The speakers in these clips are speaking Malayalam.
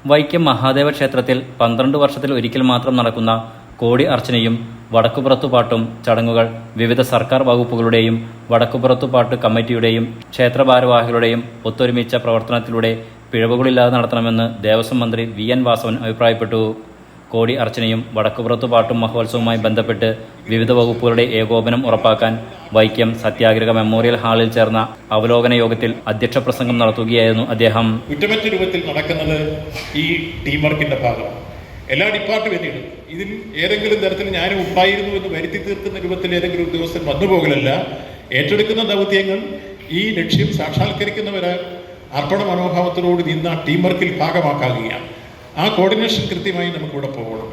വൈക്കം മഹാദേവ ക്ഷേത്രത്തിൽ 12 വർഷത്തിൽ ഒരിക്കൽ മാത്രം നടക്കുന്ന കോടി അർച്ചനയും വടക്കുപുറത്തുപാട്ടും ചടങ്ങുകൾ വിവിധ സർക്കാർ വകുപ്പുകളുടെയും വടക്കുപുറത്തുപാട്ട് കമ്മിറ്റിയുടെയും ക്ഷേത്ര ഭാരവാഹികളുടെയും ഒത്തൊരുമിച്ച പ്രവർത്തനത്തിലൂടെ പിഴവുകളില്ലാതെ നടത്തണമെന്ന് ദേവസ്വം മന്ത്രി VN വാസവൻ അഭിപ്രായപ്പെട്ടു. കോടി അർച്ചനയും വടക്കുപുറത്തുപാട്ടും മഹോത്സവവുമായി ബന്ധപ്പെട്ട് വിവിധ വകുപ്പുകളുടെ ഏകോപനം ഉറപ്പാക്കാൻ വൈക്കം സത്യാഗ്രഹ മെമ്മോറിയൽ ഹാളിൽ ചേർന്ന അവലോകന യോഗത്തിൽ അധ്യക്ഷ പ്രസംഗം നടത്തുകയായിരുന്നു അദ്ദേഹം. കുറ്റമറ്റ രൂപത്തിൽ നടക്കുന്നത് ഈ ടീം വർക്കിന്റെ ഭാഗം എല്ലാ ഡിപ്പാർട്ട്മെന്റുകളും ഇതിൽ ഏതെങ്കിലും തരത്തിൽ ഞാനും ഉണ്ടായിരുന്നു എന്ന് വരുത്തി തീർക്കുന്ന രൂപത്തിൽ ഏതെങ്കിലും ഉദ്യോഗസ്ഥൻ വന്നുപോകലല്ല, ഏറ്റെടുക്കുന്ന ദൗത്യങ്ങൾ ഈ ലക്ഷ്യം സാക്ഷാത്കരിക്കുന്നവരെ അർപ്പണ മനോഭാവത്തോട് നിന്ന് ആ ടീം വർക്കിൽ ഭാഗമാക്കുകയാണ്. ആ കോർഡിനേഷൻ കൃത്യമായി നമുക്കിവിടെ പോകണം.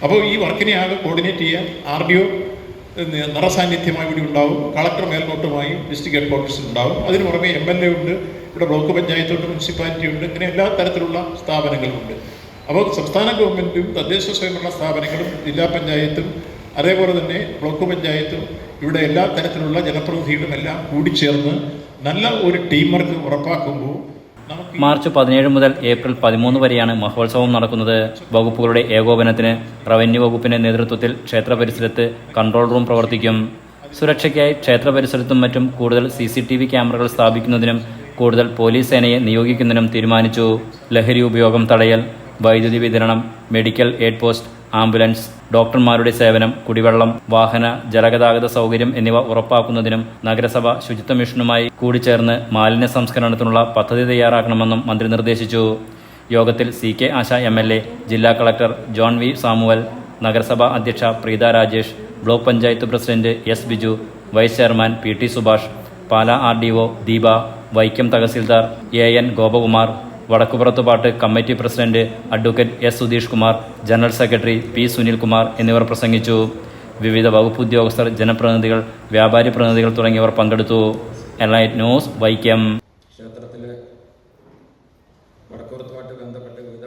അപ്പോൾ ഈ വർക്കിനെ ആകെ കോർഡിനേറ്റ് ചെയ്യാൻ RDO നിറസാന്നിധ്യമായി ഇവിടെ ഉണ്ടാവും, കളക്ടർ മേൽനോട്ടുമായി ഡിസ്ട്രിക്ട് ഹെഡ്ക്വാർട്ടേഴ്സിൽ ഉണ്ടാവും. അതിന് പുറമെ MLA ഉണ്ട്, ഇവിടെ ബ്ലോക്ക് പഞ്ചായത്തുണ്ട്, മുനിസിപ്പാലിറ്റി ഉണ്ട്, ഇങ്ങനെ എല്ലാ തരത്തിലുള്ള സ്ഥാപനങ്ങളുമുണ്ട്. അപ്പോൾ സംസ്ഥാന ഗവൺമെൻറ്റും തദ്ദേശ സ്വയംഭരണ സ്ഥാപനങ്ങളും ജില്ലാ പഞ്ചായത്തും അതേപോലെ തന്നെ ബ്ലോക്ക് പഞ്ചായത്തും ഇവിടെ എല്ലാ തരത്തിലുള്ള ജനപ്രതിനിധികളും എല്ലാം കൂടിച്ചേർന്ന് നല്ല ഒരു ടീം വർക്ക് ഉറപ്പാക്കുമ്പോൾ മാർച്ച് 17 മുതൽ ഏപ്രിൽ 13 വരെയാണ് മഹോത്സവം നടക്കുന്നത്. വകുപ്പുകളുടെ ഏകോപനത്തിന് റവന്യൂ വകുപ്പിന്റെ നേതൃത്വത്തിൽ ക്ഷേത്ര പരിസരത്ത് കൺട്രോൾ റൂം പ്രവർത്തിക്കും. സുരക്ഷയ്ക്കായി ക്ഷേത്ര പരിസരത്തും മറ്റും കൂടുതൽ CCTV ക്യാമറകൾ സ്ഥാപിക്കുന്നതിനും കൂടുതൽ പോലീസ് സേനയെ നിയോഗിക്കുന്നതിനും തീരുമാനിച്ചു. ലഹരി ഉപയോഗം തടയൽ, വൈദ്യുതി വിതരണം, മെഡിക്കൽ എയ്ഡ് പോസ്റ്റ്, ആംബുലൻസ്, ഡോക്ടർമാരുടെ സേവനം, കുടിവെള്ളം, വാഹന ജലഗതാഗത സൗകര്യം എന്നിവ ഉറപ്പാക്കുന്നതിനും നഗരസഭ ശുചിത്വ മിഷനുമായി കൂടിച്ചേർന്ന് മാലിന്യ സംസ്കരണത്തിനുള്ള പദ്ധതി തയ്യാറാക്കണമെന്നും മന്ത്രി നിർദ്ദേശിച്ചു. യോഗത്തിൽ CK ആശ MLA, ജില്ലാ കളക്ടർ ജോൺ V സാമുവൽ, നഗരസഭാ അധ്യക്ഷ Preetha Rajesh, block panchayat president S Biju, vice chairman PT Subhash, Pala RDO Deepa, Vaikom തഹസിൽദാർ AN Gopakumar, Vadakkupurathupattu committee president advocate S Sudheesh Kumar, general secretary P Sunilkumar എന്നിവർ പ്രസംഗിച്ചു. വിവിധ വകുപ്പ് ഉദ്യോഗസ്ഥർ, ജനപ്രതിനിധികൾ, വ്യാപാരി പ്രതിനിധികൾ തുടങ്ങിയവർ പങ്കെടുത്തു. Enlight news, Vaikom. ക്ഷേത്രത്തിലെ വടക്കുപുറത്തുപാട്ട്